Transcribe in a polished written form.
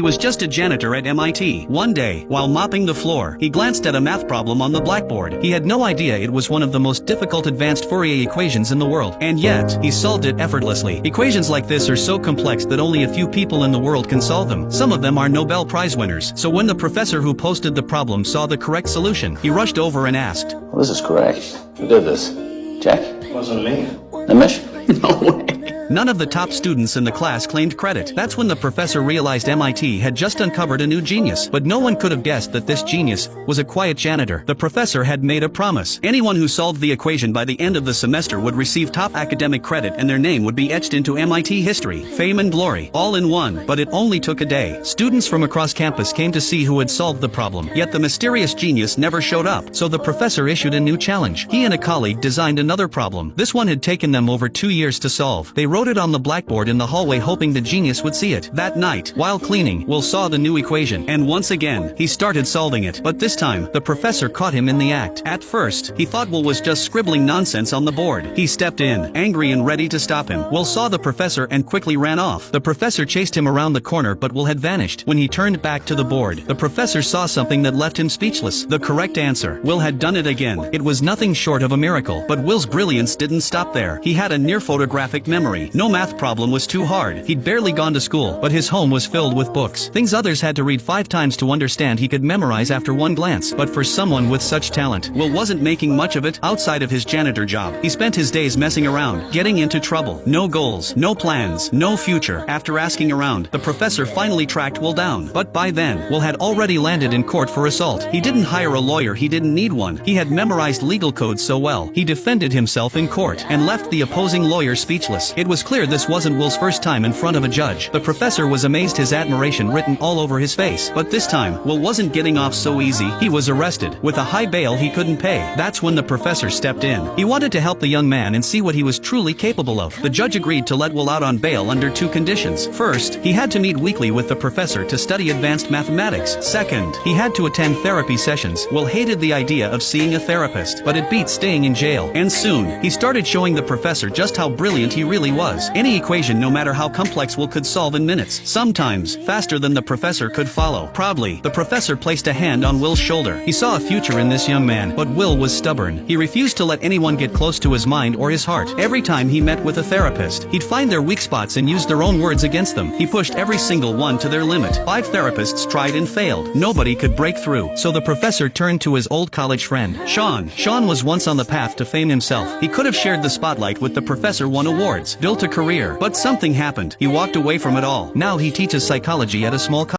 He was just a janitor at MIT. One day, while mopping the floor, he glanced at a math problem on the blackboard. He had no idea it was one of the most difficult advanced Fourier equations in the world. And yet, he solved it effortlessly. Equations like this are so complex that only a few people in the world can solve them. Some of them are Nobel Prize winners. So when the professor who posted the problem saw the correct solution, he rushed over and asked, Well, this is correct. Who did this? Jack? Wasn't me. Nimish? No way. None of the top students in the class claimed credit. That's when the professor realized MIT had just uncovered a new genius. But no one could have guessed that this genius was a quiet janitor. The professor had made a promise. Anyone who solved the equation by the end of the semester would receive top academic credit and their name would be etched into MIT history, fame and glory, all in one. But it only took a day. Students from across campus came to see who had solved the problem. Yet the mysterious genius never showed up. So the professor issued a new challenge. He and a colleague designed another problem. This one had taken them over 2 years to solve. They wrote it on the blackboard in the hallway hoping the genius would see it. That night, while cleaning, Will saw the new equation, and once again, he started solving it. But this time, the professor caught him in the act. At first, he thought Will was just scribbling nonsense on the board. He stepped in, angry and ready to stop him. Will saw the professor and quickly ran off. The professor chased him around the corner but Will had vanished. When he turned back to the board, the professor saw something that left him speechless. The correct answer. Will had done it again. It was nothing short of a miracle. But Will's brilliance didn't stop there. He had a near photographic memory. No math problem was too hard. He'd barely gone to school, but his home was filled with books. Things others had to read 5 times to understand he could memorize after one glance. But for someone with such talent, Will wasn't making much of it outside of his janitor job. He spent his days messing around, getting into trouble. No goals, no plans, no future. After asking around, the professor finally tracked Will down. But by then, Will had already landed in court for assault. He didn't hire a lawyer, he didn't need one. He had memorized legal codes so well. He defended himself in court and left the opposing lawyer speechless. It was clear this wasn't Will's first time in front of a judge. The professor was amazed, his admiration written all over his face. But this time, Will wasn't getting off so easy. He was arrested, with a high bail he couldn't pay. That's when the professor stepped in. He wanted to help the young man and see what he was truly capable of. The judge agreed to let Will out on bail under 2 conditions. First, he had to meet weekly with the professor to study advanced mathematics. Second, he had to attend therapy sessions. Will hated the idea of seeing a therapist, but it beat staying in jail. And soon, he started showing the professor just how brilliant he really was. Any equation, no matter how complex, Will could solve in minutes, sometimes faster than the professor could follow. Proudly, the professor placed a hand on Will's shoulder. He saw a future in this young man, but Will was stubborn. He refused to let anyone get close to his mind or his heart. Every time he met with a therapist, he'd find their weak spots and use their own words against them. He pushed every single one to their limit. 5 therapists tried and failed. Nobody could break through. So the professor turned to his old college friend, Sean. Sean was once on the path to fame himself. He could have shared the spotlight with the professor, won awards, built a career, but something happened. He walked away from it all. Now he teaches psychology at a small college.